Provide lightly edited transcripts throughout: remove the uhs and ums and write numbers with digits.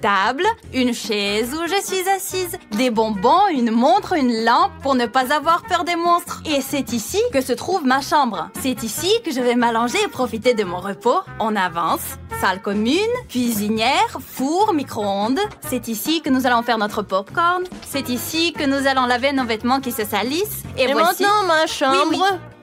table, une chaise où je suis assise, des bonbons, une montre, une lampe pour ne pas avoir peur des monstres. Et c'est ici que se trouve ma chambre. C'est ici que je vais m'allonger et profiter de mon repos. On avance. Salle commune, cuisinière, four, micro-ondes. C'est ici que nous allons faire notre popcorn. C'est ici que nous allons laver nos vêtements qui se salissent. Et voici... maintenant, ma chambre. Oui.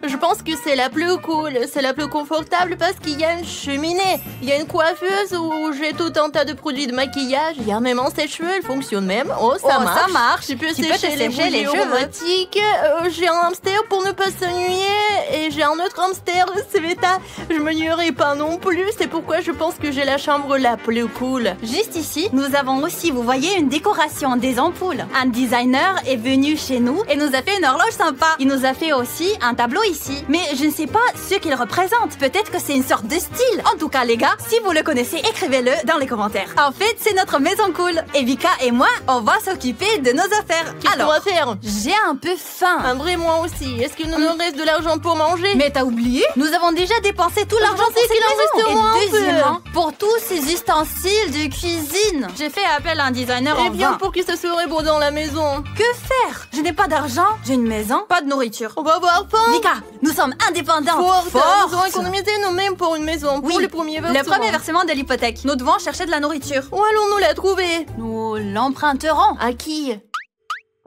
Je pense que c'est la plus cool, c'est la plus confortable parce qu'il y a une cheminée, il y a une coiffeuse où j'ai tout un tas de produits de maquillage, il y a même un sèche-cheveux, elle fonctionne même. Oh, ça marche. Tu peux sécher les cheveux aromatiques. J'ai un hamster pour ne pas s'ennuyer et j'ai un autre hamster, Sveta. Je me nuirai pas non plus, c'est pourquoi je pense que j'ai la chambre la plus cool. Juste ici, nous avons aussi, vous voyez, une décoration, des ampoules. Un designer est venu chez nous et nous a fait une horloge sympa. Il nous a fait aussi un tableau ici. Mais je ne sais pas ce qu'il représente. Peut-être que c'est une sorte de style. En tout cas, les gars, si vous le connaissez, écrivez-le dans les commentaires. En fait, c'est notre maison cool. Et Vika et moi, on va s'occuper de nos affaires. Qu'est-ce qu'on va faire? J'ai un peu faim. Un vrai, moi aussi. Est-ce qu'il nous reste de l'argent pour manger? Mais t'as oublié? Nous avons déjà dépensé tout l'argent pour cette maison. Et deuxièmement, pour tous ces ustensiles de cuisine, j'ai fait appel à un designer en bien vain. pour que ça serait beau dans la maison. Que faire? Je n'ai pas d'argent, j'ai une maison, pas de nourriture. On va avoir faim. Vika, nous sommes indépendants. Nous avons économisé nous-mêmes pour une maison, pour le premier versement. Le premier versement de l'hypothèque. Nous devons chercher de la nourriture. Où allons-nous la trouver? Nous l'emprunterons. À qui?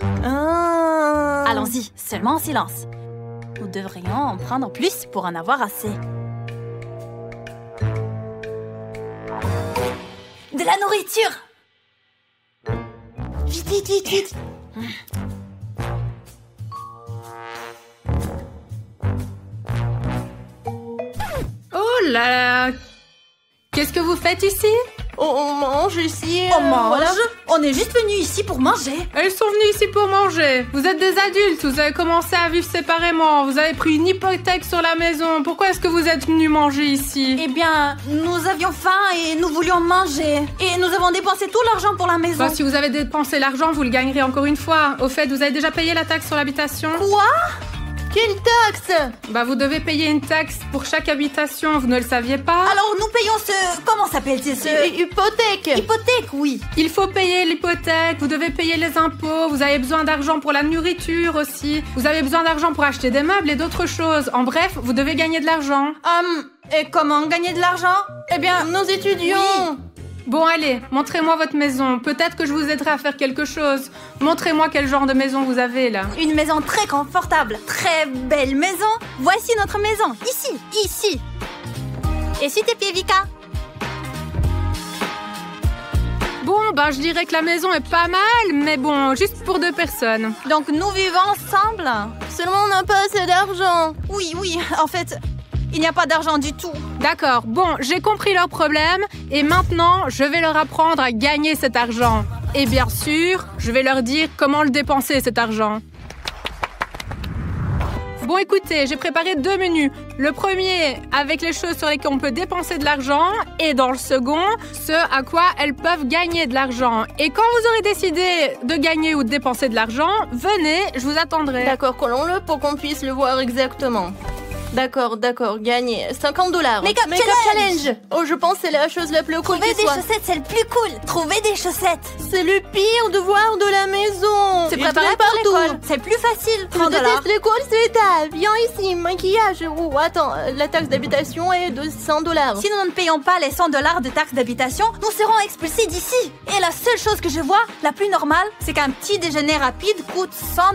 Allons-y, seulement en silence. Nous devrions en prendre plus pour en avoir assez. De la nourriture! Vite, vite, vite, vite! Oh là là! Qu'est-ce que vous faites ici? On mange ici. On mange? Voilà. On est juste venus ici pour manger. Elles sont venues ici pour manger. Vous êtes des adultes, vous avez commencé à vivre séparément. Vous avez pris une hypothèque sur la maison. Pourquoi est-ce que vous êtes venus manger ici? Eh bien, nous avions faim et nous voulions manger. Et nous avons dépensé tout l'argent pour la maison. Bah, si vous avez dépensé l'argent, vous le gagnerez encore une fois. Au fait, vous avez déjà payé la taxe sur l'habitation? Quoi? Quelle taxe? Bah, vous devez payer une taxe pour chaque habitation, vous ne le saviez pas? Alors, nous payons ce... Comment s'appelle-t-il ce... Hypothèque. Hypothèque, oui. Il faut payer l'hypothèque, vous devez payer les impôts, vous avez besoin d'argent pour la nourriture aussi. Vous avez besoin d'argent pour acheter des meubles et d'autres choses. En bref, vous devez gagner de l'argent. Et comment gagner de l'argent? Eh bien, nos étudiants. Oui. Bon, allez, montrez-moi votre maison. Peut-être que je vous aiderai à faire quelque chose. Montrez-moi quel genre de maison vous avez, là. Une maison très confortable, très belle maison. Voici notre maison, ici. Essuie tes pieds, Vika. Bon, bah, je dirais que la maison est pas mal, mais bon, juste pour 2 personnes. Donc, nous vivons ensemble? Seulement, on n'a pas assez d'argent. Oui, en fait, il n'y a pas d'argent du tout. D'accord, bon, j'ai compris leur problème, et maintenant, je vais leur apprendre à gagner cet argent. Et bien sûr, je vais leur dire comment le dépenser, cet argent. Bon, écoutez, j'ai préparé 2 menus. Le premier, avec les choses sur lesquelles on peut dépenser de l'argent. Et dans le second, ce à quoi elles peuvent gagner de l'argent. Et quand vous aurez décidé de gagner ou de dépenser de l'argent, venez, je vous attendrai. D'accord, collons-le pour qu'on puisse le voir exactement. D'accord, gagné. $50. Make-up challenge. Oh, je pense que c'est la chose la plus cool Trouver qui des soit. chaussettes, c'est le plus cool. Trouver des chaussettes. C'est le pire devoir de la maison. Se Il préparer plaît pour partout. l'école. C'est plus facile. Je 30 $. déteste l'école, Sveta. Viens ici, maquillage. Oh, attends, la taxe d'habitation est de $100. Si nous ne payons pas les $100 de taxe d'habitation, nous serons expulsés d'ici. Et la seule chose que je vois, la plus normale, c'est qu'un petit déjeuner rapide coûte $100.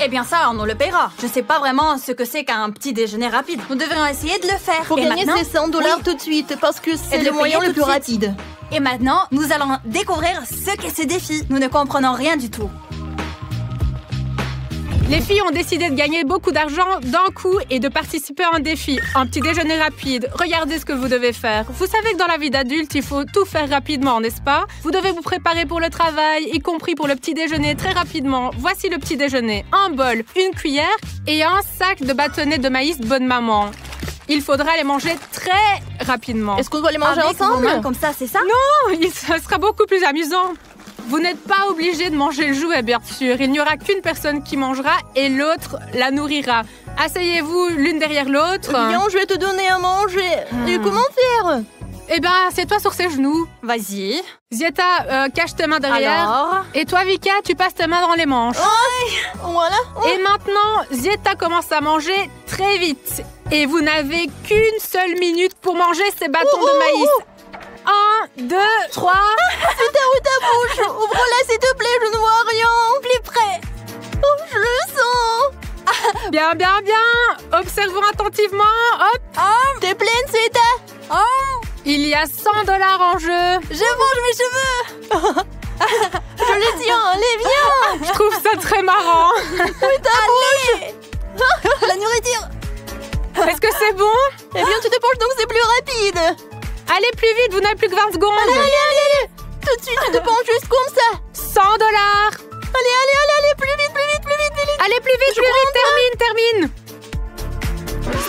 Eh bien ça, on nous le paiera. Je sais pas vraiment ce que c'est qu'un petit déjeuner rapide. Nous devrions essayer de le faire. Pour gagner ces $100 oui. tout de suite, parce que c'est de le le moyen payer le tout plus de suite. rapide. Et maintenant, nous allons découvrir ce qu'est ce défi. Nous ne comprenons rien du tout. Les filles ont décidé de gagner beaucoup d'argent d'un coup et de participer à un défi, un petit déjeuner rapide. Regardez ce que vous devez faire. Vous savez que dans la vie d'adulte, il faut tout faire rapidement, n'est-ce pas? Vous devez vous préparer pour le travail, y compris pour le petit déjeuner très rapidement. Voici le petit déjeuner. Un bol, une cuillère et un sac de bâtonnets de maïs Bonne Maman. Il faudra les manger très rapidement. Est-ce qu'on doit les manger Avec vos mains ensemble? comme ça, c'est ça? Non, ça sera beaucoup plus amusant. Vous n'êtes pas obligé de manger le jouet, bien sûr. Il n'y aura qu'une personne qui mangera et l'autre la nourrira. Asseyez-vous l'une derrière l'autre. Viens, je vais te donner à manger. Et comment faire? Eh ben, assieds-toi sur ses genoux. Vas-y. Zieta, cache tes mains derrière. Alors? Et toi, Vika, tu passes tes mains dans les manches. Voilà. Et maintenant, Zieta commence à manger très vite. Et vous n'avez qu'une seule minute pour manger ces bâtons de maïs. 1, 2, 3. Zieta, où ta bouche? Ouvre-la, s'il te plaît, je ne vois rien. Plus près. Oh, je le sens. Bien, bien, bien. Observons attentivement. Hop. T'es pleine, Zieta? Il y a 100 $ en jeu. Je mange mes cheveux. Je les tiens, allez, viens. Je trouve ça très marrant. Allez. La nourriture. Est-ce que c'est bon? Eh bien, tu te penches donc c'est plus rapide. Allez plus vite, vous n'avez plus que 20 secondes. Allez. Tout de suite, tu te penches juste comme ça. 100 $. Allez, plus vite. Allez plus vite, termine.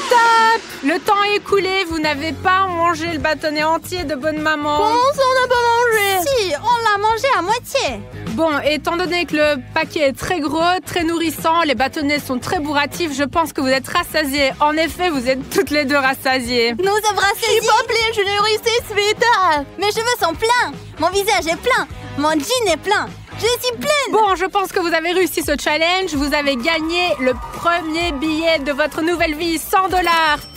Stop. Le temps est écoulé, vous n'avez pas mangé le bâtonnet entier de bonne maman. Comment ça, on n'a pas mangé? Si, on l'a mangé à moitié. Bon, étant donné que le paquet est très gros, très nourrissant, les bâtonnets sont très bourratifs, je pense que vous êtes rassasiés. En effet, vous êtes toutes les deux rassasiées. Nous sommes Je suis rassasiés. pas pleine, je nourrissais Sveta. Mes cheveux sont pleins. Mon visage est plein. Mon jean est plein. Je suis pleine. Bon, je pense que vous avez réussi ce challenge. Vous avez gagné le premier billet de votre nouvelle vie, 100 $.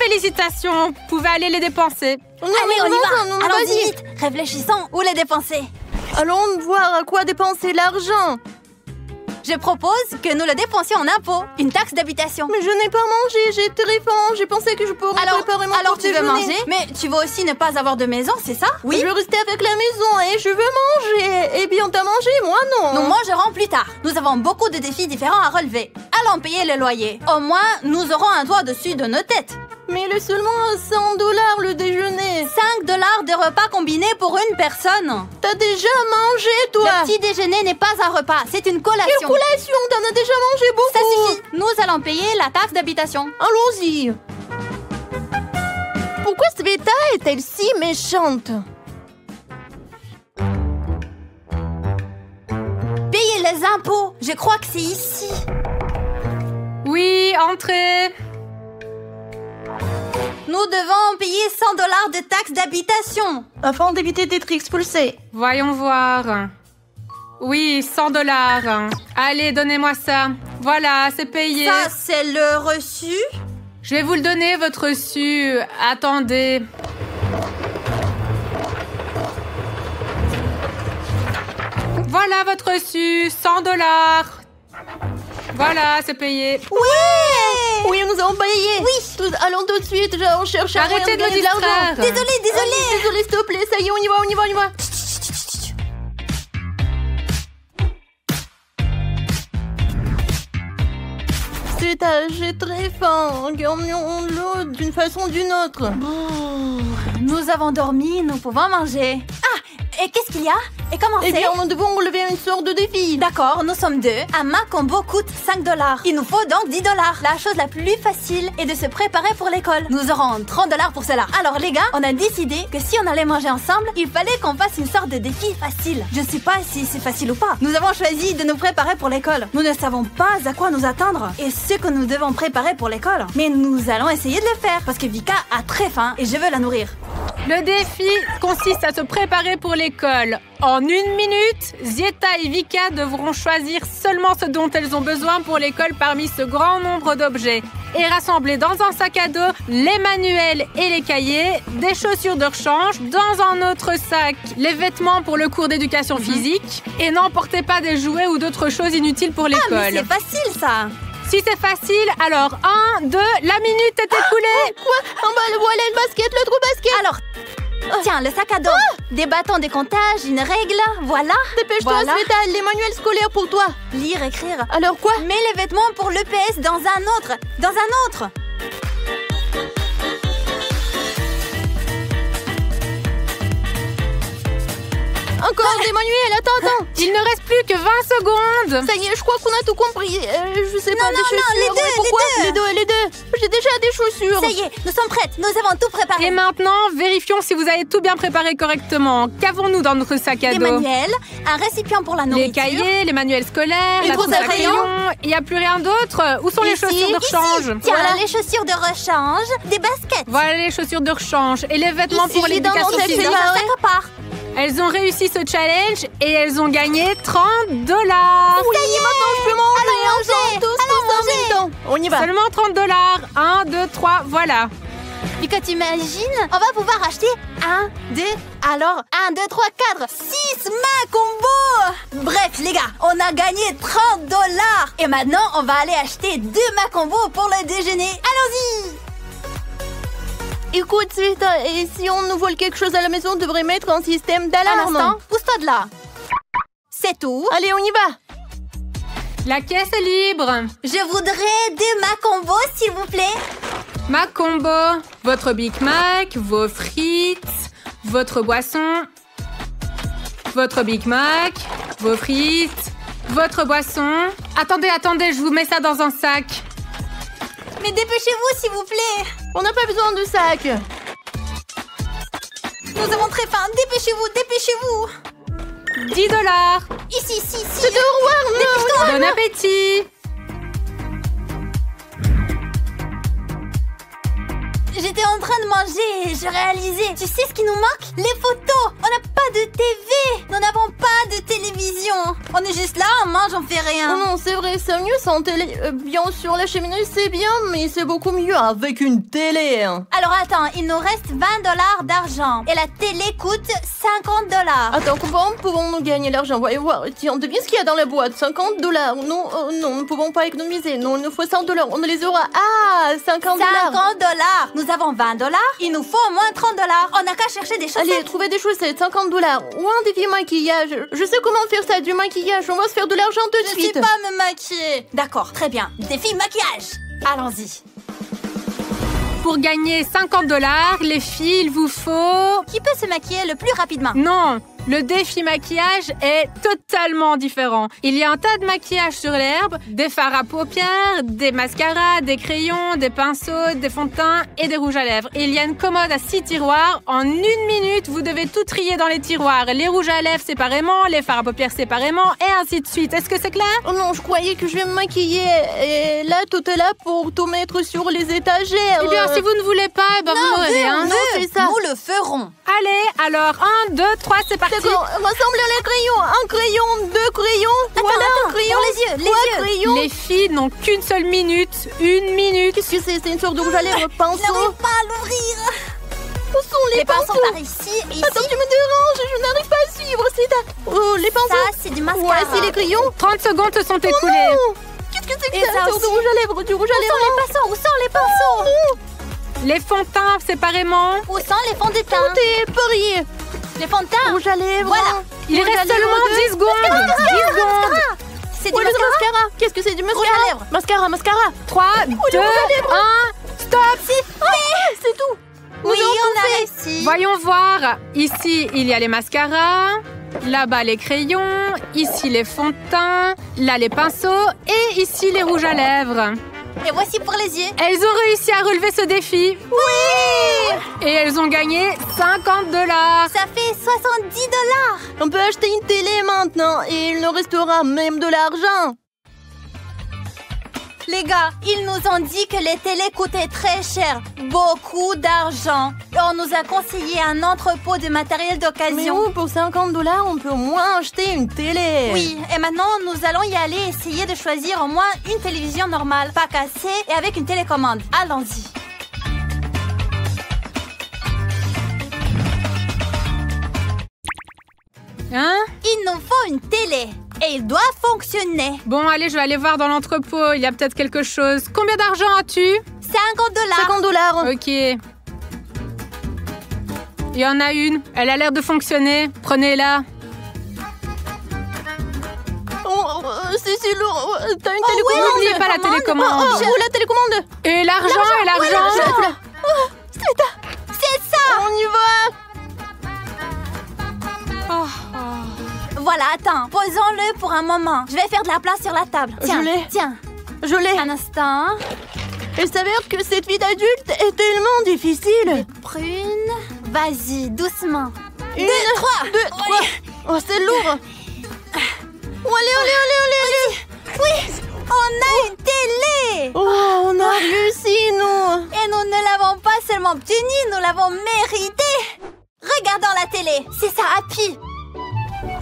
Félicitations, vous pouvez aller les dépenser. Allez, on y va. non, Allons-y vas-y. vite. Réfléchissons où les dépenser. Allons voir à quoi dépenser l'argent. Je propose que nous le dépensions en impôts. Une taxe d'habitation. Mais je n'ai pas mangé, j'ai très faim. J'ai pensé que je pourrais préparer mon Alors tu veux petit-déjeuner. manger, mais tu veux aussi ne pas avoir de maison, c'est ça? Oui. Je veux rester avec la maison et je veux manger. Eh bien, t'as mangé, moi non. Nous mangerons plus tard. Nous avons beaucoup de défis différents à relever. Allons payer le loyer. Au moins, nous aurons un toit au-dessus de nos têtes. Mais il est seulement à 100 $ le déjeuner. 5 $ de repas combinés pour une personne. T'as déjà mangé, toi? Le petit déjeuner n'est pas un repas, c'est une collation. Quelle collation? T'en as déjà mangé beaucoup. Ça suffit. Nous allons payer la taxe d'habitation. Allons-y. Pourquoi Sveta est-elle si méchante? Payer les impôts. Je crois que c'est ici. Oui, entrez. Nous devons payer 100 $ de taxe d'habitation. Afin d'éviter d'être expulsés. Voyons voir. Oui, 100 $. Allez, donnez-moi ça. Voilà, c'est payé. Ça, c'est le reçu. Je vais vous le donner, votre reçu. Attendez. Voilà votre reçu, 100 $. Voilà, c'est payé. Oui, nous avons payé. Oui. Allons tout de suite, on cherche à Arrêtez de me gagner l'argent. distraire. Désolée. Désolé, s'il te plaît, ça y est, on y va. J'ai très faim. Gagnons-le d'une façon ou d'une autre. Nous avons dormi, nous pouvons manger. Ah, et qu'est-ce qu'il y a? Et comment Eh c'est? bien, nous devons relever une sorte de défi. D'accord, nous sommes deux. Un Mac combo coûte 5 $. Il nous faut donc 10 $. La chose la plus facile est de se préparer pour l'école. Nous aurons 30 $ pour cela. Alors les gars, on a décidé que si on allait manger ensemble, il fallait qu'on fasse une sorte de défi facile. Je ne sais pas si c'est facile ou pas. Nous avons choisi de nous préparer pour l'école. Nous ne savons pas à quoi nous attendre et ce que nous devons préparer pour l'école. Mais nous allons essayer de le faire parce que Vika a très faim et je veux la nourrir. Le défi consiste à se préparer pour l'école. En 1 minute, Zieta et Vika devront choisir seulement ce dont elles ont besoin pour l'école parmi ce grand nombre d'objets et rassembler dans un sac à dos les manuels et les cahiers, des chaussures de rechange, dans un autre sac les vêtements pour le cours d'éducation physique et n'emportez pas des jouets ou d'autres choses inutiles pour l'école. Ah, mais c'est facile ça. Si c'est facile, alors 1, 2, la minute est écoulée. Quoi? En bas, voilà le basket, le trou basket. Alors, tiens, le sac à dos. Des bâtons de comptage, une règle, voilà. Dépêche-toi, Voilà. Sveta, les manuels scolaires pour toi. Lire, écrire. Alors quoi? Mets les vêtements pour l'EPS dans un autre. Dans un autre. encore des manuels, attends. Il ne reste plus que 20 secondes. Ça y est, je crois qu'on a tout compris. Je sais pas, des chaussures. les deux, pourquoi les deux. J'ai déjà des chaussures. Ça y est, nous sommes prêtes, nous avons tout préparé. Et maintenant, vérifions si vous avez tout bien préparé correctement. Qu'avons-nous dans notre sac à Des dos? manuels, un récipient pour la nourriture. Les cahiers, les manuels scolaires, Les la gros trousse à crayons. crayons. Il n'y a plus rien d'autre. Où sont les Ici, chaussures de rechange? Tiens, Voilà. les chaussures de rechange, des baskets. Voilà les chaussures de rechange. Et les vêtements Ici, pour j'ai dans mon l'éducation sac, physique. c'est Dans ça, chaque part. Elles ont réussi ce challenge et elles ont gagné 30 $. Oui, maintenant je peux manger. Tous en même temps. On y va. Seulement 30 $. 1, 2, 3, voilà. Et quand tu imagines, on va pouvoir acheter 1, 2, alors 1, 2, 3, 4, 6 mains combo. Bref, les gars, on a gagné 30 $. Et maintenant, on va aller acheter 2 mains combo pour le déjeuner. Allons-y. Écoute, et si on nous vole quelque chose à la maison, on devrait mettre un système Un d'alarme. instant, pousse-toi de là. C'est tout. Allez, on y va. La caisse est libre. Je voudrais 2 mains combo, s'il vous plaît. Mac combo, votre Big Mac, vos frites, votre boisson, votre Big Mac, vos frites, votre boisson. Attendez, je vous mets ça dans un sac. Mais dépêchez-vous, s'il vous plaît. On n'a pas besoin de sac. Nous avons très faim. Dépêchez-vous. 10 $. Ici. C'est de roi, Bon appétit. J'étais en train de manger et je réalisais. Tu sais ce qui nous manque? Les photos. On n'a pas de TV. Nous n'avons pas de télévision. On est juste là, on mange, on fait Oh rien. non, c'est vrai, c'est mieux sans télé. Bien sûr, la cheminée, c'est bien, mais c'est beaucoup mieux avec une télé. Alors attends, il nous reste 20 $ d'argent. Et la télé coûte 50 $. Attends, comment pouvons-nous gagner l'argent? Voyez voir. Tiens, devine ce qu'il y a dans la boîte. 50 $. Non, nous ne pouvons pas économiser. Non, il nous faut 100 $. On ne les aura. Ah, 50 $. 50 $. Nous avons 20 $. Il nous faut au moins 30 $. On n'a qu'à chercher des chaussettes. Allez, trouver des chaussettes, 50 $. Ou un défi maquillage. Je sais comment faire ça, du maquillage. On va se faire de l'argent tout de Je suite. sais pas me maquiller. D'accord, très bien. Défi maquillage. Allons-y. Pour gagner 50 $, les filles, il vous faut... Qui peut se maquiller le plus rapidement? Non, le défi maquillage est totalement différent. Il y a un tas de maquillage sur l'herbe, des fards à paupières, des mascaras, des crayons, des pinceaux, des fonds de teint et des rouges à lèvres. Et il y a une commode à 6 tiroirs. En 1 minute, vous devez tout trier dans les tiroirs. Les rouges à lèvres séparément, les fards à paupières séparément et ainsi de suite. Est-ce que c'est clair? Oh non, je croyais que je vais me maquiller. Et là, tout est là pour tout mettre sur les étagères. Eh bien, si vous ne voulez pas, ben vous n'aurez rien. non, c'est ça. Nous le ferons. Allez, alors 1, 2, 3, c'est parti. D'accord, rassemble les crayons. Un crayon, 2 crayons. Voilà un crayon. Pour les yeux, Trois crayons. Les filles n'ont qu'une seule minute. 1 minute. Qu'est-ce que c'est? C'est une sorte de rouge à lèvres, Je pinceau. n'arrive pas à l'ouvrir. Où sont les pinceaux pinceaux? par ici et ici. Attends, tu me déranges, je n'arrive pas à suivre. Oh, les pinceaux. Ça, c'est du mascara. Voici les crayons. 30 secondes se sont écoulées. Oh, qu'est-ce que c'est Et que ça? ça Une sorte de aussi. rouge à lèvres, du rouge à Où sont lèvres. les pinceaux? Où sont les pinceaux? Les fonds de teint séparément. Où sont les fonds de teint? Tout est parié. Les fonds de teint? Rouge à lèvres. Voilà. Il Rouge à reste lèvres seulement deux. 10 secondes. 10 secondes. C'est du Ouais, le mascara? mascara. Qu'est-ce que c'est du mascara? à lèvres. Mascara. 3, 2, 1, stop. C'est tout. Oui, Nous avons on a tout fait. réussi. Voyons voir. Ici, il y a les mascaras. Là-bas, les crayons. Ici, les fonds de teint. Là, les pinceaux. Et ici, les rouges à lèvres. Et voici pour les yeux. Elles ont réussi à relever ce défi. Oui! Et elles ont gagné 50 $. Ça fait 70 $. On peut acheter une télé maintenant et il nous restera même de l'argent. Les gars, ils nous ont dit que les télés coûtaient très cher, beaucoup d'argent. Et on nous a conseillé un entrepôt de matériel Mais d'occasion. où, pour 50 $, on peut au moins acheter une télé. Oui, et maintenant nous allons y aller essayer de choisir au moins une télévision normale, pas cassée et avec une télécommande. Allons-y. Hein? Il nous faut une télé et il doit fonctionner. Bon, allez, je vais aller voir dans l'entrepôt. Il y a peut-être quelque chose. Combien d'argent as-tu? 50 $. 50 $. Ok. Il y en a une. Elle a l'air de fonctionner. Prenez-la. Oh, c'est lourd. T'as une Oh, télécommande? ouais, N'oubliez pas la télécommande. Oh, la télécommande. Et l'argent. C'est ça. On y va. Oh, oh. Voilà, attends. Posons-le pour un moment. Je vais faire de la place sur la table. Tiens, tiens. Je l'ai. Un instant. Il s'avère que cette vie d'adulte est tellement difficile. Des prunes. Vas-y, doucement. 1, 2, 3. Oh, c'est lourd. Oh, allez. Oui, on a une télé. Oh, on a réussi, nous. Et nous ne l'avons pas seulement obtenue, nous l'avons méritée. Regardons la télé. C'est ça, Happy.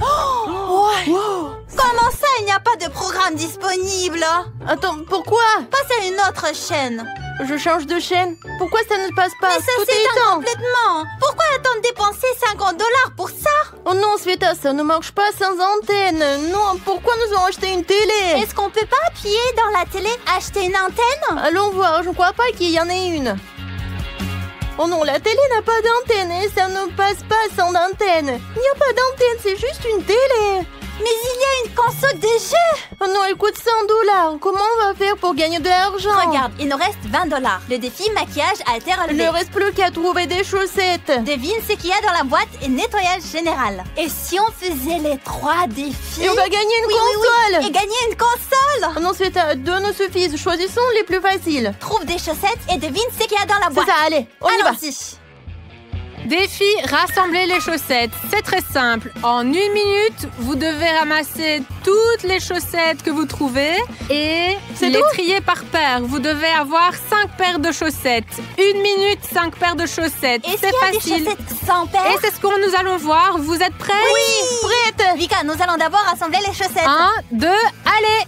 Oh, ouais. Wow. Comment ça, il n'y a pas de programme disponible? Attends, pourquoi? Passe à une autre chaîne. Je change de chaîne. Pourquoi ça ne passe pas? Mais ça s'éteint complètement. Pourquoi attendre dépenser $50 pour ça? Oh non, Sveta, ça ne marche pas sans antenne. Non, pourquoi nous avons acheté une télé? Est-ce qu'on peut pas appuyer dans la télé, acheter une antenne? Allons voir, je ne crois pas qu'il y en ait une. Oh non, la télé n'a pas d'antenne et ça ne passe pas sans antenne. Il n'y a pas d'antenne, c'est juste une télé. Mais il y a une console de jeu. Oh non, elle coûte $100. Comment on va faire pour gagner de l'argent? Regarde, il nous reste $20. Le défi maquillage a été relevé. Il ne reste plus qu'à trouver des chaussettes. Devine ce qu'il y a dans la boîte et nettoyage général. Et si on faisait les 3 défis? Et on va gagner une console. Oui. Et gagner une console. Oh non, Sveta, 2 nous suffisent. Choisissons les plus faciles. Trouve des chaussettes et devine ce qu'il y a dans la boîte. C'est ça, allez, on y va. Allons-y. Défi, rassembler les chaussettes. C'est très simple. En 1 minute, vous devez ramasser toutes les chaussettes que vous trouvez et les trier par paire. Vous devez avoir 5 paires de chaussettes. 1 minute, 5 paires de chaussettes. C'est facile. Des chaussettes sans paires? Et c'est ce que nous allons voir. Vous êtes prêts? Oui, prête. Vika, nous allons d'abord rassembler les chaussettes. 1, 2, allez.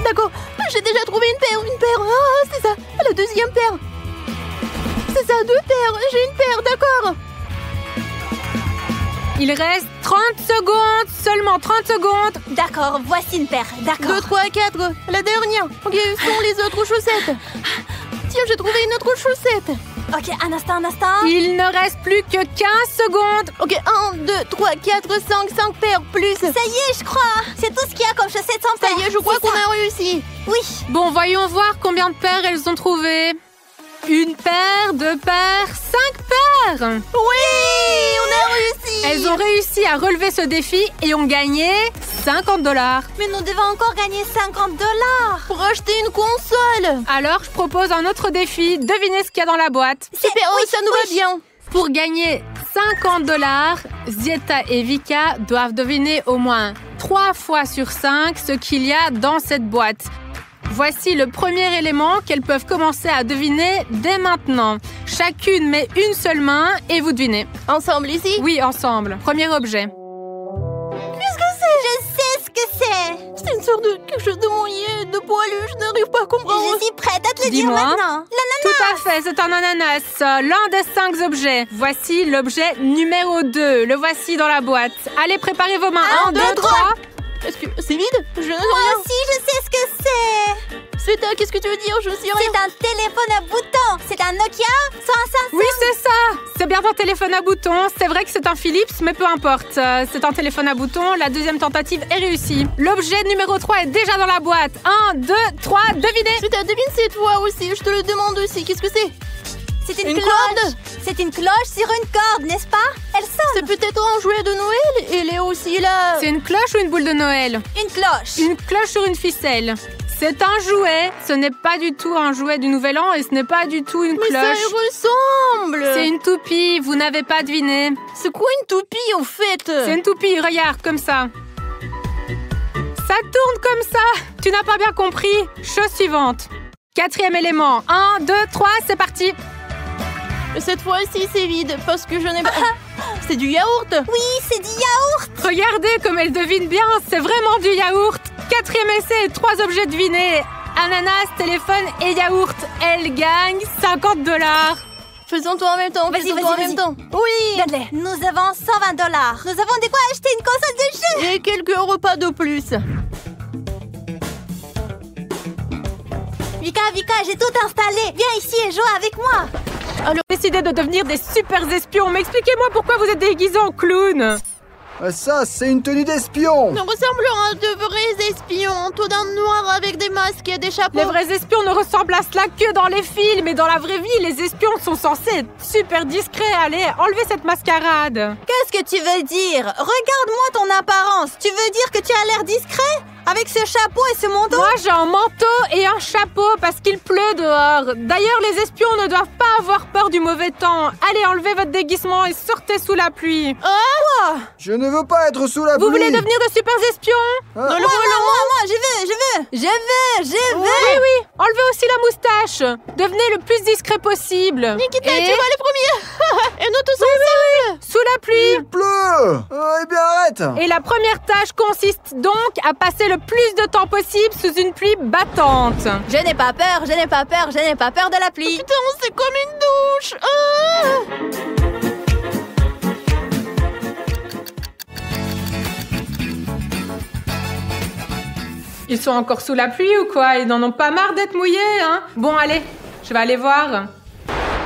D'accord, j'ai déjà trouvé une paire. Ah, c'est ça, la deuxième paire. C'est ça, 2 paires. J'ai une paire, d'accord. Il reste 30 secondes, seulement 30 secondes. D'accord, voici une paire, d'accord. 2, 3, 4, la dernière. Ok, où sont les autres chaussettes? Tiens, j'ai trouvé une autre chaussette. Ok, un instant. Il ne reste plus que 15 secondes. Ok, 1, 2, 3, 4, 5 paires plus. Ça y est, je crois. C'est tout ce qu'il y a comme chaussettes sans paires. Ça y est, je crois qu'on a réussi. Oui. Bon, voyons voir combien de paires elles ont trouvé. 1 paire, 2 paires, 5 paires. Oui, on a réussi. Elles ont réussi à relever ce défi et ont gagné $50. Mais nous devons encore gagner $50 pour acheter une console. Alors, je propose un autre défi. Devinez ce qu'il y a dans la boîte. Super, oui, ça nous va bien. Pour gagner $50, Zieta et Vika doivent deviner au moins 3 fois sur 5 ce qu'il y a dans cette boîte. Voici le premier élément qu'elles peuvent commencer à deviner dès maintenant. Chacune met une seule main et vous devinez. Ensemble ici? Oui, ensemble. Premier objet. Qu'est-ce que c'est? Je sais ce que c'est. C'est une sorte de quelque chose de mouillé, de poilu. Je n'arrive pas à comprendre. Je suis prête à te le dire maintenant. L'ananas. Tout à fait, c'est un ananas. L'un des 5 objets. Voici l'objet numéro 2. Le voici dans la boîte. Allez, préparez vos mains. 1, 2, 3. Est-ce que c'est vide? Je ne sais rien. Moi aussi, je sais ce que c'est. Sveta, qu'est-ce que tu veux dire? Je sais rien. C'est un téléphone à boutons. C'est un Nokia, soit un Samsung. Oui, c'est ça. C'est bien un téléphone à boutons. C'est vrai que c'est un Philips, mais peu importe. C'est un téléphone à boutons. La deuxième tentative est réussie. L'objet numéro 3 est déjà dans la boîte. 1, 2, 3, devinez. Sveta, devine cette fois aussi. Je te le demande aussi. Qu'est-ce que c'est? C'est une cloche. C'est une cloche sur une corde, n'est-ce pas? Elle sonne. C'est peut-être un jouet de Noël. Elle est aussi là. C'est une cloche ou une boule de Noël? Une cloche. Une cloche sur une ficelle. C'est un jouet. Ce n'est pas du tout un jouet du Nouvel An et ce n'est pas du tout une cloche. Mais ça y ressemble. C'est une toupie. Vous n'avez pas deviné. C'est quoi une toupie au fait? C'est une toupie. Regarde, comme ça. Ça tourne comme ça. Tu n'as pas bien compris. Chose suivante. 4e élément. 1, 2, 3, c'est parti. Cette fois-ci, c'est vide parce que je n'ai pas... C'est du yaourt. Oui, c'est du yaourt. Regardez comme elle devine bien. C'est vraiment du yaourt. 4e essai, 3 objets devinés. Ananas, téléphone et yaourt. Elle gagne $50. Faisons tout en même temps. Vas-y. En même temps. Oui. Donne-les. Nous avons $120. Nous avons de quoi acheter une console de jeu. Et quelques repas de plus. Vika, j'ai tout installé. Viens ici et joue avec moi. Alors, décidez de devenir des super espions. Mais expliquez-moi pourquoi vous êtes déguisés en clown. Ça, c'est une tenue d'espion. Nous ressemblons à de vrais espions, tout en noir avec des masques et des chapeaux. Les vrais espions ne ressemblent à cela que dans les films. Et dans la vraie vie, les espions sont censés être super discrets. Allez, enlevez cette mascarade. Qu'est-ce que tu veux dire? Regarde-moi ton apparence. Tu veux dire que tu as l'air discret? Avec ce chapeau et ce manteau? Moi, j'ai un manteau et un chapeau parce qu'il pleut dehors. D'ailleurs, les espions ne doivent pas avoir peur du mauvais temps. Allez, enlevez votre déguisement et sortez sous la pluie. Quoi? Je ne veux pas être sous la pluie. Vous voulez devenir de super espions? Moi, j'y vais. Oui, enlevez aussi la moustache. Devenez le plus discret possible. Nikita, tu vas les premiers. Et nous tous ensemble. Sous la pluie. Il pleut. Eh bien, arrête. Et la première tâche consiste donc à passer le plus de temps possible sous une pluie battante. Je n'ai pas peur de la pluie. Putain, c'est comme une douche. Ils sont encore sous la pluie ou quoi? Ils n'en ont pas marre d'être mouillés, hein? Bon, allez, je vais aller voir.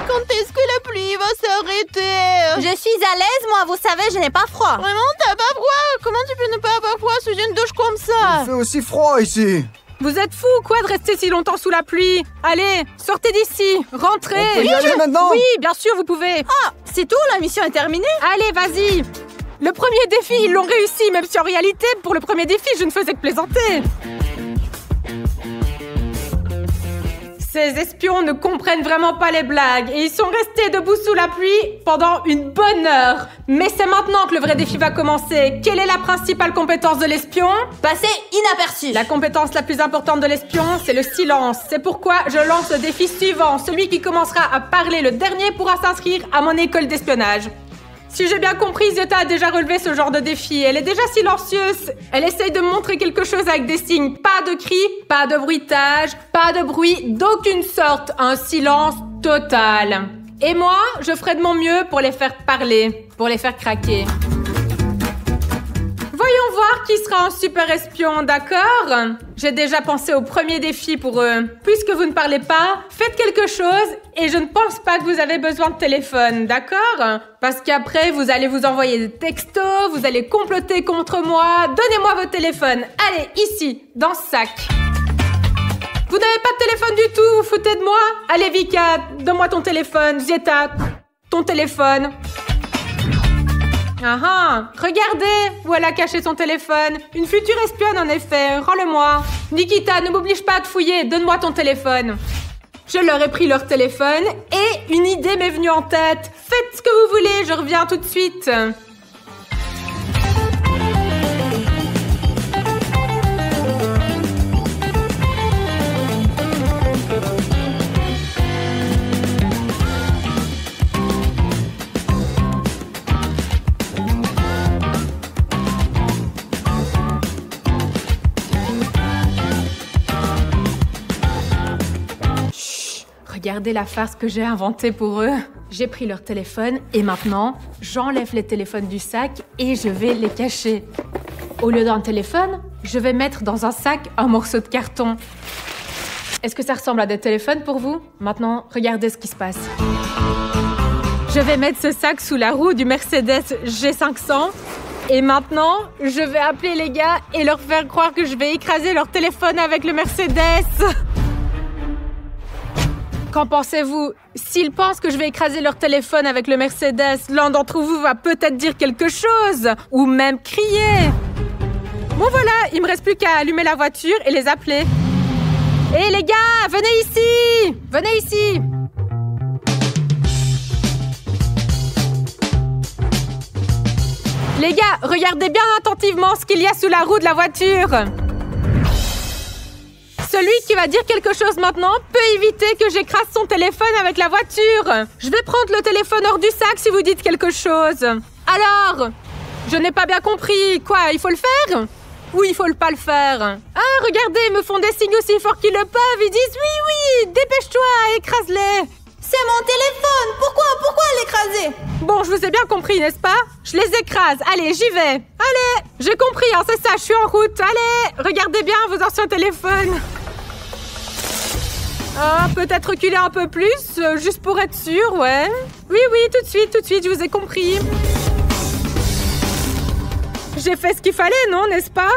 Quand est-ce que la pluie va s'arrêter? Je suis à l'aise, moi, vous savez, je n'ai pas froid. Vraiment, t'as pas froid? Comment tu peux ne pas avoir froid sous une douche comme ça? Il fait aussi froid ici. Vous êtes fous ou quoi de rester si longtemps sous la pluie? Allez, sortez d'ici, rentrez. On peut y aller maintenant? Oui, bien sûr, vous pouvez. Ah, c'est tout, la mission est terminée? Allez, vas-y. Le premier défi, ils l'ont réussi, même si en réalité, pour le premier défi, je ne faisais que plaisanter. Ces espions ne comprennent vraiment pas les blagues et ils sont restés debout sous la pluie pendant une bonne heure. Mais c'est maintenant que le vrai défi va commencer. Quelle est la principale compétence de l'espion? Passer inaperçu. La compétence la plus importante de l'espion, c'est le silence. C'est pourquoi je lance le défi suivant. Celui qui commencera à parler le dernier pourra s'inscrire à mon école d'espionnage. Si j'ai bien compris, Zieta a déjà relevé ce genre de défi. Elle est déjà silencieuse. Elle essaye de montrer quelque chose avec des signes. Pas de cris, pas de bruitage, pas de bruit d'aucune sorte. Un silence total. Et moi, je ferai de mon mieux pour les faire parler, pour les faire craquer. Voyons voir qui sera un super espion, d'accord? J'ai déjà pensé au premier défi pour eux. Puisque vous ne parlez pas, faites quelque chose et je ne pense pas que vous avez besoin de téléphone, d'accord? Parce qu'après, vous allez vous envoyer des textos, vous allez comploter contre moi. Donnez-moi vos téléphones. Allez, ici, dans ce sac. Vous n'avez pas de téléphone du tout, vous foutez de moi? Allez, Vika, donne-moi ton téléphone. Zieta, ton téléphone. Ah ah, regardez où elle a caché son téléphone. Une future espionne en effet, rends-le-moi. Nikita, ne m'oblige pas à te fouiller, donne-moi ton téléphone. Je leur ai pris leur téléphone et une idée m'est venue en tête. Faites ce que vous voulez, je reviens tout de suite. Regardez la farce que j'ai inventée pour eux. J'ai pris leur téléphone et maintenant, j'enlève les téléphones du sac et je vais les cacher. Au lieu d'un téléphone, je vais mettre dans un sac un morceau de carton. Est-ce que ça ressemble à des téléphones pour vous? Maintenant, regardez ce qui se passe. Je vais mettre ce sac sous la roue du Mercedes G500. Et maintenant, je vais appeler les gars et leur faire croire que je vais écraser leur téléphone avec le Mercedes. Qu'en pensez-vous? S'ils pensent que je vais écraser leur téléphone avec le Mercedes, l'un d'entre vous va peut-être dire quelque chose, ou même crier. Bon voilà, il me reste plus qu'à allumer la voiture et les appeler. Hé les gars, venez ici! Venez ici! Les gars, regardez bien attentivement ce qu'il y a sous la roue de la voiture. Celui qui va dire quelque chose maintenant peut éviter que j'écrase son téléphone avec la voiture. Je vais prendre le téléphone hors du sac si vous dites quelque chose. Alors, je n'ai pas bien compris. Quoi, il faut le faire? Ou il faut pas le faire? Ah, regardez, ils me font des signes aussi forts qu'ils le peuvent. Ils disent oui, dépêche-toi, écrase-les. C'est mon téléphone. Pourquoi l'écraser? Bon, je vous ai bien compris, n'est-ce pas? Je les écrase. Allez, j'y vais. Allez, j'ai compris, hein, c'est ça, je suis en route. Allez, regardez bien vos anciens téléphones. Ah, peut-être reculer un peu plus, juste pour être sûr, ouais. Oui, tout de suite, je vous ai compris. j'ai fait ce qu'il fallait, non, n'est-ce pas?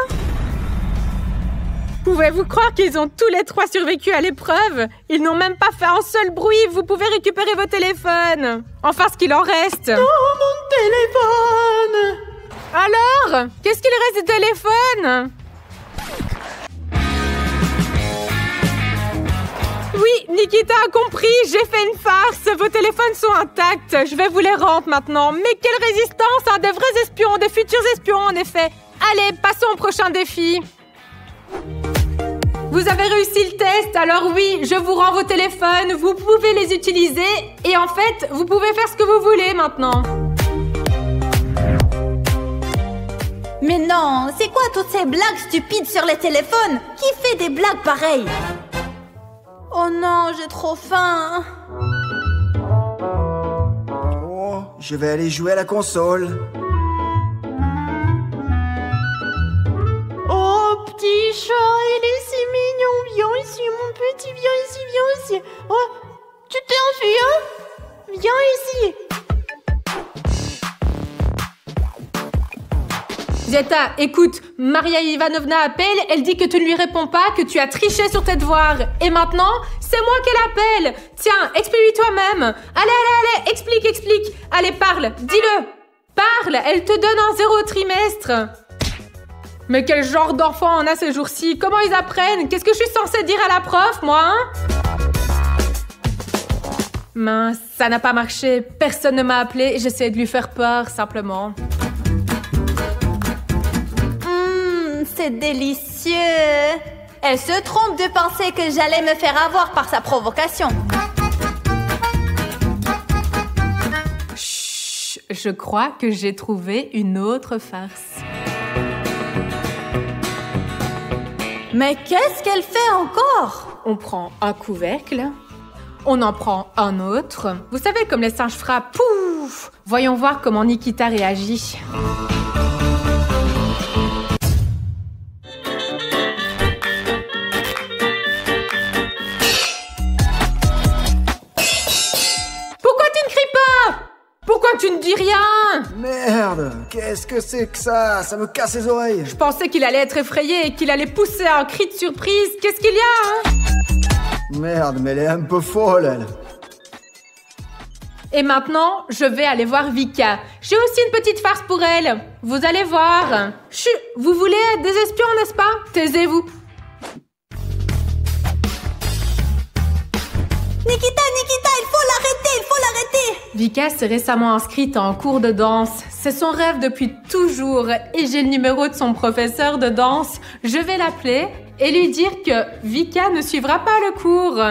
Pouvez-vous croire qu'ils ont tous les 3 survécu à l'épreuve? Ils n'ont même pas fait un seul bruit. Vous pouvez récupérer vos téléphones. Enfin, ce qu'il en reste. Oh, mon téléphone! Alors, qu'est-ce qu'il reste du téléphone? Oui, Nikita a compris, j'ai fait une farce. Vos téléphones sont intacts. Je vais vous les rendre maintenant. Mais quelle résistance, hein, des vrais espions, des futurs espions en effet. Allez, passons au prochain défi. Vous avez réussi le test, alors oui, je vous rends vos téléphones, vous pouvez les utiliser et en fait, vous pouvez faire ce que vous voulez maintenant. Mais non, c'est quoi toutes ces blagues stupides sur les téléphones? Qui fait des blagues pareilles? Oh non, j'ai trop faim. Oh, je vais aller jouer à la console. Oh, petit chat, il est si mignon. Viens ici, mon petit, viens ici, viens ici. Oh, tu t'es enfui, hein? Viens ici. Zeta, écoute, Maria Ivanovna appelle, elle dit que tu ne lui réponds pas, que tu as triché sur tes devoirs. Et maintenant, c'est moi qu'elle appelle. Tiens, explique-lui toi-même. Allez, explique. Allez, parle, dis-le. Parle, elle te donne un 0 au trimestre. Mais quel genre d'enfant on a ces jours-ci? Comment ils apprennent? Qu'est-ce que je suis censée dire à la prof, moi, hein? Mince, ça n'a pas marché. Personne ne m'a appelé. J'essaie de lui faire peur, simplement. C'est délicieux. Elle se trompe de penser que j'allais me faire avoir par sa provocation. Chut, je crois que j'ai trouvé une autre farce. Mais qu'est-ce qu'elle fait encore? On prend un couvercle, on en prend un autre. Vous savez, comme les singes frappent, pouf! Voyons voir comment Nikita réagit. Pourquoi tu ne cries pas? Pourquoi tu ne dis rien? Merde, qu'est-ce que c'est que ça? Ça me casse les oreilles. Je pensais qu'il allait être effrayé et qu'il allait pousser un cri de surprise. Qu'est-ce qu'il y a, hein? Merde, mais elle est un peu folle, elle. Et maintenant, je vais aller voir Vika. J'ai aussi une petite farce pour elle. Vous allez voir. Chut, vous voulez être des espions, n'est-ce pas? Taisez-vous. Nikita, il faut l'arrêter. Vika s'est récemment inscrite en cours de danse. C'est son rêve depuis toujours et j'ai le numéro de son professeur de danse. Je vais l'appeler et lui dire que Vika ne suivra pas le cours.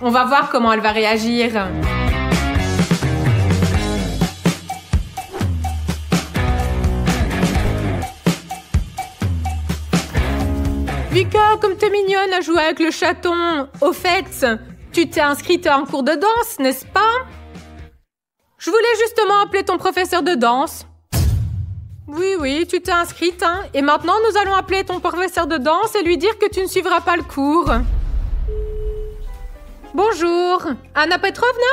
On va voir comment elle va réagir. Vika, comme t'es mignonne à jouer avec le chaton. Au fait, tu t'es inscrite en cours de danse, n'est-ce pas? Je voulais justement appeler ton professeur de danse. Oui, tu t'es inscrite, hein. Et maintenant, nous allons appeler ton professeur de danse et lui dire que tu ne suivras pas le cours. Bonjour, Anna Petrovna?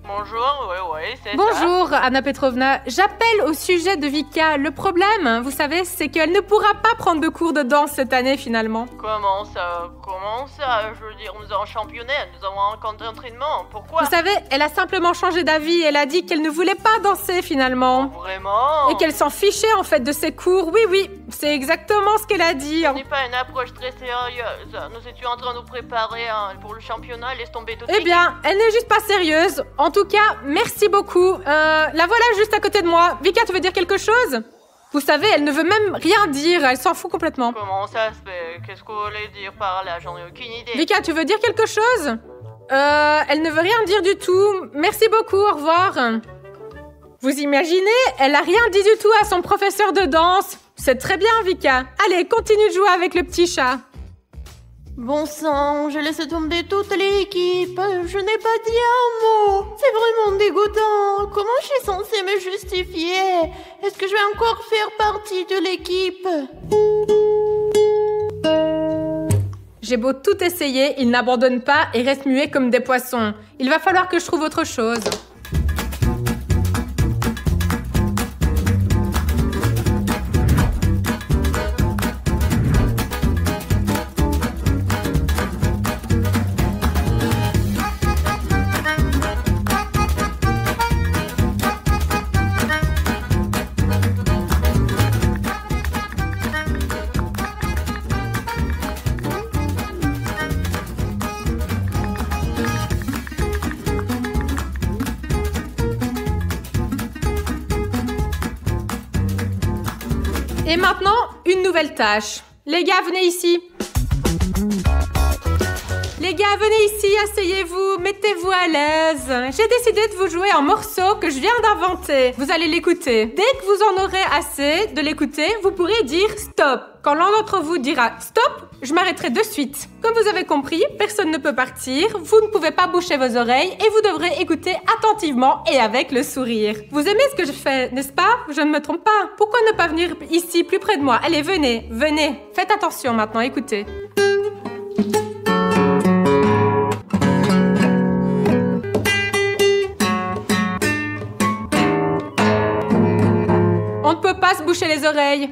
Bonjour, oui, c'est ça. Bonjour, Anna Petrovna. J'appelle au sujet de Vika. Le problème, vous savez, c'est qu'elle ne pourra pas prendre de cours de danse cette année, finalement. Comment ça? Je veux dire, nous avons championnat, nous avons un camp d'entraînement. Pourquoi? Vous savez, elle a simplement changé d'avis. Elle a dit qu'elle ne voulait pas danser, finalement. Vraiment? Et qu'elle s'en fichait, en fait, de ses cours. Oui, c'est exactement ce qu'elle a dit. Ce n'est pas une approche très sérieuse. Nous étions en train de nous préparer pour le championnat, laisse tomber tout de Eh suite. bien, elle n'est juste pas sérieuse. En tout cas, merci beaucoup. La voilà juste à côté de moi. Vika, tu veux dire quelque chose? Vous savez, elle ne veut même rien dire. Elle s'en fout complètement. Comment ça se fait? Qu'est-ce qu'on voulait dire par là? J'en ai aucune idée. Vika, tu veux dire quelque chose? Elle ne veut rien dire du tout. Merci beaucoup, au revoir. Vous imaginez? Elle a rien dit du tout à son professeur de danse. C'est très bien, Vika. Allez, continue de jouer avec le petit chat. Bon sang, j'ai laissé tomber toute l'équipe. Je n'ai pas dit un mot. C'est vraiment dégoûtant. Comment je suis censée me justifier? Est-ce que je vais encore faire partie de l'équipe? J'ai beau tout essayer, ils n'abandonnent pas et restent muets comme des poissons. Il va falloir que je trouve autre chose. Et maintenant, une nouvelle tâche. Les gars, venez ici. Les gars, venez ici, asseyez-vous, mettez-vous à l'aise. J'ai décidé de vous jouer un morceau que je viens d'inventer. Vous allez l'écouter. Dès que vous en aurez assez de l'écouter, vous pourrez dire stop. Quand l'un d'entre vous dira stop, je m'arrêterai de suite. Comme vous avez compris, personne ne peut partir, vous ne pouvez pas boucher vos oreilles et vous devrez écouter attentivement et avec le sourire. Vous aimez ce que je fais, n'est-ce pas? Je ne me trompe pas. Pourquoi ne pas venir ici, plus près de moi? Allez, venez, venez. Faites attention maintenant, écoutez. On ne peut pas se boucher les oreilles.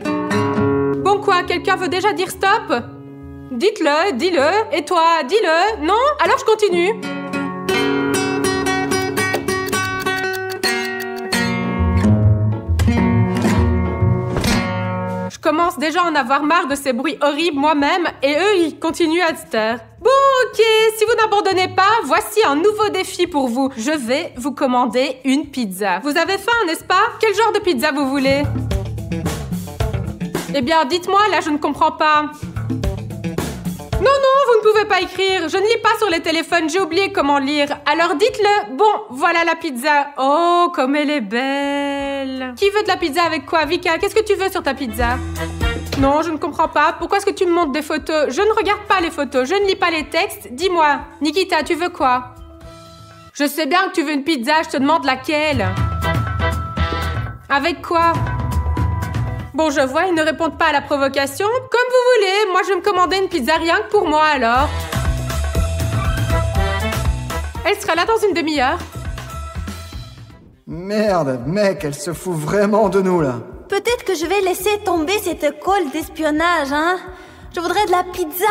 Bon quoi, quelqu'un veut déjà dire stop? Dites-le, dis-le. Et toi, dis-le. Non? Alors je continue. Je commence déjà à en avoir marre de ces bruits horribles moi-même et eux, ils continuent à se taire. Bon, ok, si vous n'abandonnez pas, voici un nouveau défi pour vous. Je vais vous commander une pizza. Vous avez faim, n'est-ce pas? Quel genre de pizza vous voulez? Eh bien, dites-moi, là, je ne comprends pas. Non, vous ne pouvez pas écrire. Je ne lis pas sur les téléphones, j'ai oublié comment lire. Alors dites-le. Bon, voilà la pizza. Oh, comme elle est belle. Qui veut de la pizza avec quoi? Vika, qu'est-ce que tu veux sur ta pizza? Non, je ne comprends pas. Pourquoi est-ce que tu me montres des photos? Je ne regarde pas les photos, je ne lis pas les textes. Dis-moi, Nikita, tu veux quoi? Je sais bien que tu veux une pizza, je te demande laquelle. Avec quoi? Bon, je vois, ils ne répondent pas à la provocation. Comme vous voulez, moi je vais me commander une pizza rien que pour moi alors. Elle sera là dans une demi-heure. Merde, mec, elle se fout vraiment de nous, là. Peut-être que je vais laisser tomber cette colle d'espionnage, hein. Je voudrais de la pizza.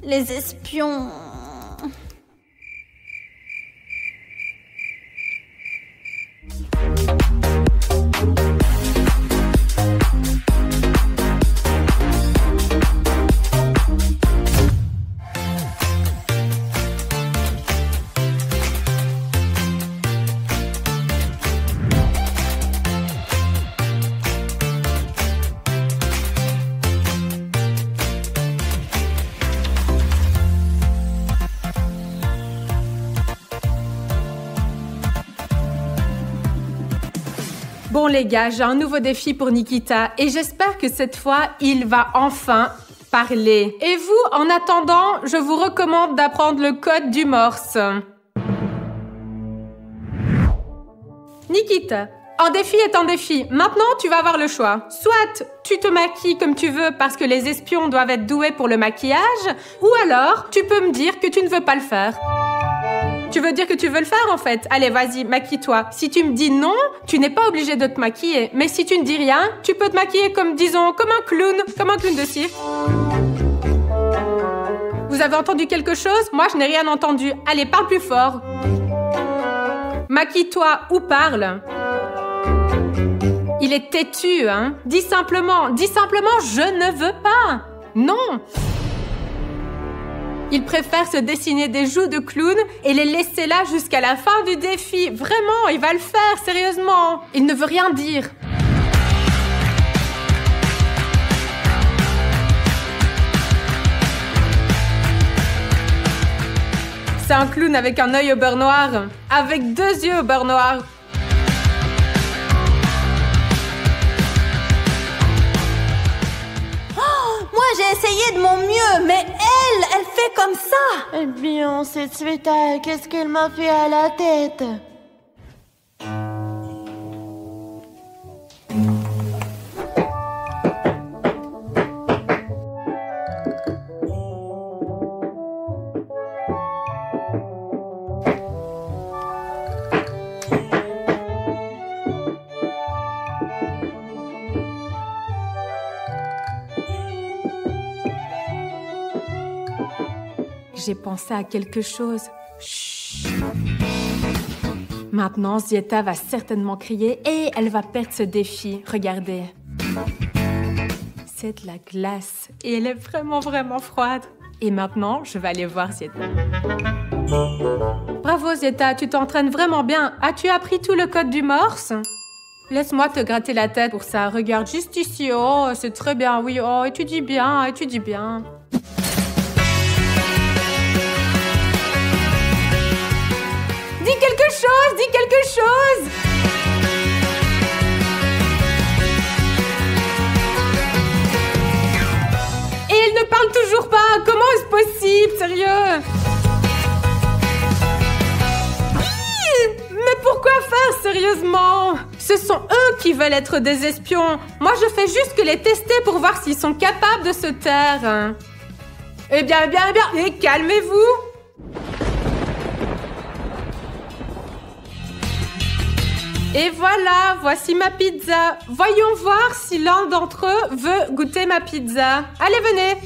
Les espions... Bon les gars, j'ai un nouveau défi pour Nikita et j'espère que cette fois, il va enfin parler. Et vous, en attendant, je vous recommande d'apprendre le code du Morse. Nikita, un défi est un défi. Maintenant, tu vas avoir le choix. Soit tu te maquilles comme tu veux parce que les espions doivent être doués pour le maquillage, ou alors tu peux me dire que tu ne veux pas le faire. Tu veux dire que tu veux le faire, en fait? Allez, vas-y, maquille-toi. Si tu me dis non, tu n'es pas obligé de te maquiller. Mais si tu ne dis rien, tu peux te maquiller comme, disons, comme un clown de cirque. Vous avez entendu quelque chose? Moi, je n'ai rien entendu. Allez, parle plus fort. Maquille-toi ou parle. Il est têtu, hein? Dis simplement, je ne veux pas. Non. Il préfère se dessiner des joues de clown et les laisser là jusqu'à la fin du défi. Vraiment, il va le faire, sérieusement. Il ne veut rien dire. C'est un clown avec un œil au beurre noir. Avec 2 yeux au beurre noir. Moi, j'ai essayé de mon mieux, mais elle fait comme ça. Eh bien, cette Sveta, qu'est-ce qu'elle m'a fait à la tête? J'ai pensé à quelque chose. Chut. Maintenant, Zieta va certainement crier et elle va perdre ce défi. Regardez. C'est de la glace et elle est vraiment, vraiment froide. Et maintenant, je vais aller voir Zieta. Bravo Zieta, tu t'entraînes vraiment bien. As-tu appris tout le code du Morse? Laisse-moi te gratter la tête pour ça. Regarde juste ici. Oh, c'est très bien. Oui, oh, étudie bien, étudie bien. Dis quelque chose, dis quelque chose. Et elle ne parle toujours pas. Comment est-ce possible, sérieux? Mais pourquoi faire, sérieusement? Ce sont eux qui veulent être des espions. Moi, je fais juste que les tester pour voir s'ils sont capables de se taire. Eh bien, et calmez-vous. Et voilà, voici ma pizza. Voyons voir si l'un d'entre eux veut goûter ma pizza. Allez, venez.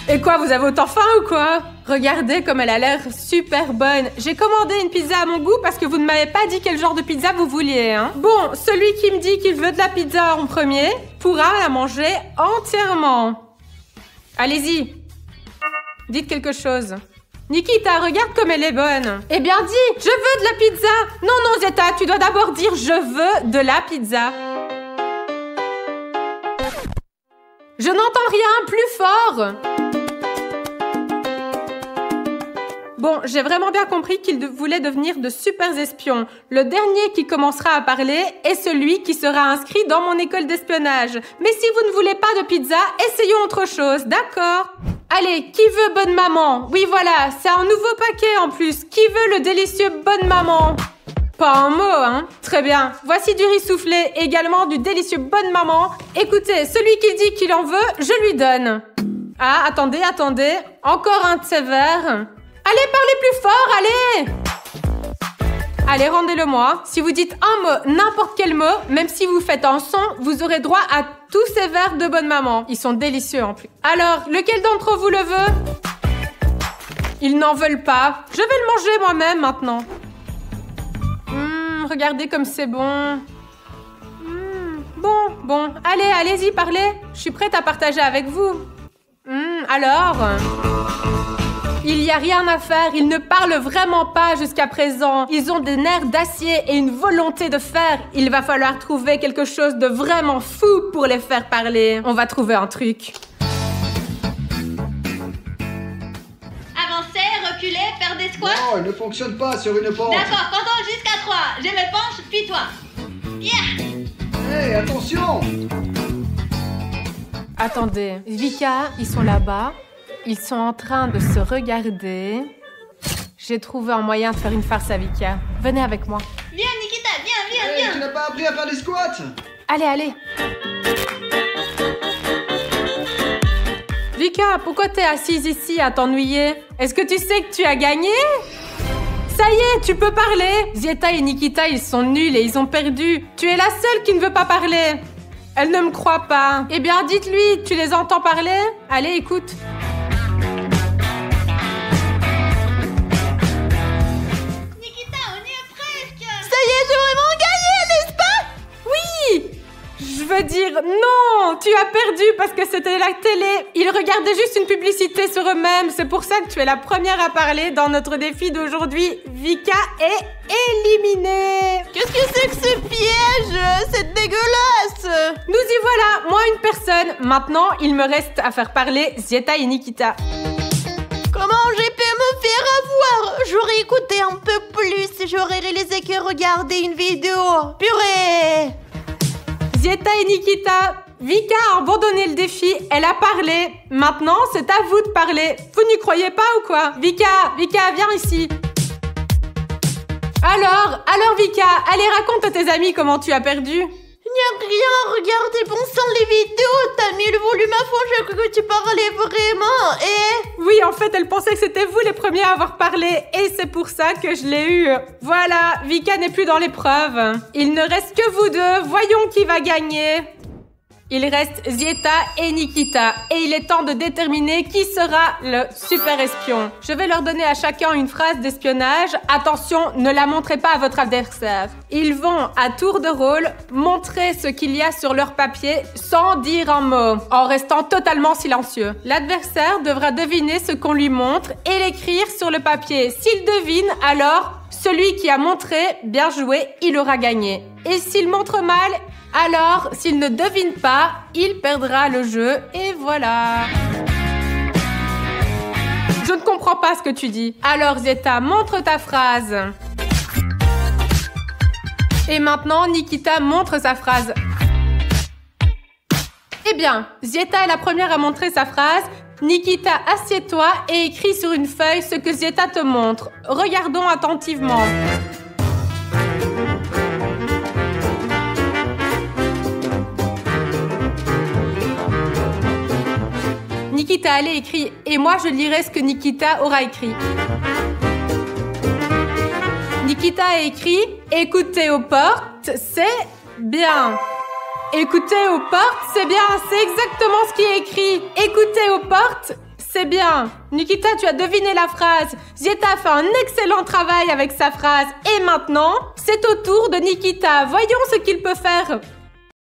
Et quoi, vous avez autant faim ou quoi? Regardez comme elle a l'air super bonne. J'ai commandé une pizza à mon goût parce que vous ne m'avez pas dit quel genre de pizza vous vouliez, hein. Bon, celui qui me dit qu'il veut de la pizza en premier pourra la manger entièrement. Allez-y. Dites quelque chose. Nikita, regarde comme elle est bonne. Eh bien, dis, je veux de la pizza. Non, Zeta, tu dois d'abord dire je veux de la pizza. Je n'entends rien, plus fort. Bon, j'ai vraiment bien compris qu'ils voulaient devenir de super espions. Le dernier qui commencera à parler est celui qui sera inscrit dans mon école d'espionnage. Mais si vous ne voulez pas de pizza, essayons autre chose, d'accord? Allez, qui veut bonne maman? Oui, voilà, c'est un nouveau paquet en plus. Qui veut le délicieux bonne maman? Pas un mot, hein? Très bien. Voici du riz soufflé, également du délicieux bonne maman. Écoutez, celui qui dit qu'il en veut, je lui donne. Ah, attendez. Encore un de ces verres. Allez, parlez plus fort, allez! Allez, rendez-le-moi. Si vous dites un mot, n'importe quel mot, même si vous faites un son, vous aurez droit à tous ces verres de bonne maman. Ils sont délicieux en plus. Alors, lequel d'entre vous le veut? Ils n'en veulent pas. Je vais le manger moi-même maintenant. Regardez comme c'est bon. Bon. Allez-y, parlez. Je suis prête à partager avec vous. Alors... Il n'y a rien à faire, ils ne parlent vraiment pas jusqu'à présent. Ils ont des nerfs d'acier et une volonté de faire. Il va falloir trouver quelque chose de vraiment fou pour les faire parler. On va trouver un truc. Avancez, reculez, faire des squats. Non, il ne fonctionne pas sur une pente. D'accord, comptons jusqu'à 3. Je me penche, puis toi. Hé, attention! Attendez, Vika, ils sont là-bas. Ils sont en train de se regarder. J'ai trouvé un moyen de faire une farce à Vika. Venez avec moi. Viens, Nikita, viens. Tu n'as pas appris à faire des squats? Allez. Vika, pourquoi t'es assise ici à t'ennuyer? Est-ce que tu sais que tu as gagné? Ça y est, tu peux parler. Zeta et Nikita, ils sont nuls et ils ont perdu. Tu es la seule qui ne veut pas parler. Elle ne me croit pas. Eh bien, dites-lui, tu les entends parler? Allez, écoute. Je veux dire, non, tu as perdu parce que c'était la télé. Ils regardaient juste une publicité sur eux-mêmes. C'est pour ça que tu es la première à parler dans notre défi d'aujourd'hui. Vika est éliminée. Qu'est-ce que c'est que ce piège? C'est dégueulasse. Nous y voilà, moi une personne. Maintenant, il me reste à faire parler Zeta et Nikita. Comment j'ai pu me faire avoir? J'aurais écouté un peu plus. J'aurais réalisé que regarder une vidéo. Purée. Zeta et Nikita, Vika a abandonné le défi, elle a parlé. Maintenant, c'est à vous de parler. Vous n'y croyez pas ou quoi? Vika, viens ici. Alors Vika, allez raconte à tes amis comment tu as perdu. Il n'y a rien, regardez bon sang les vidéos, t'as mis le volume à fond, j'ai cru que tu parlais vraiment, et... Oui, en fait, elle pensait que c'était vous les premiers à avoir parlé, et c'est pour ça que je l'ai eu. Voilà, Vika n'est plus dans l'épreuve. Il ne reste que vous deux, voyons qui va gagner. Il reste Zeta et Nikita, et il est temps de déterminer qui sera le super espion. Je vais leur donner à chacun une phrase d'espionnage. Attention, ne la montrez pas à votre adversaire. Ils vont, à tour de rôle, montrer ce qu'il y a sur leur papier sans dire un mot, en restant totalement silencieux. L'adversaire devra deviner ce qu'on lui montre et l'écrire sur le papier. S'il devine, alors... Celui qui a montré, bien joué, il aura gagné. Et s'il montre mal, alors, s'il ne devine pas, il perdra le jeu. Et voilà. Je ne comprends pas ce que tu dis. Alors, Zieta, montre ta phrase. Et maintenant, Nikita montre sa phrase. Eh bien, Zieta est la première à montrer sa phrase. Nikita, assieds-toi et écris sur une feuille ce que Zieta te montre. Regardons attentivement. Nikita, allez, écris. Et moi, je lirai ce que Nikita aura écrit. Nikita a écrit « Écoutez aux portes, c'est bien ». Écoutez aux portes, c'est bien. C'est exactement ce qui est écrit. Écoutez aux portes, c'est bien. Nikita, tu as deviné la phrase. Zieta a fait un excellent travail avec sa phrase. Et maintenant, c'est au tour de Nikita. Voyons ce qu'il peut faire.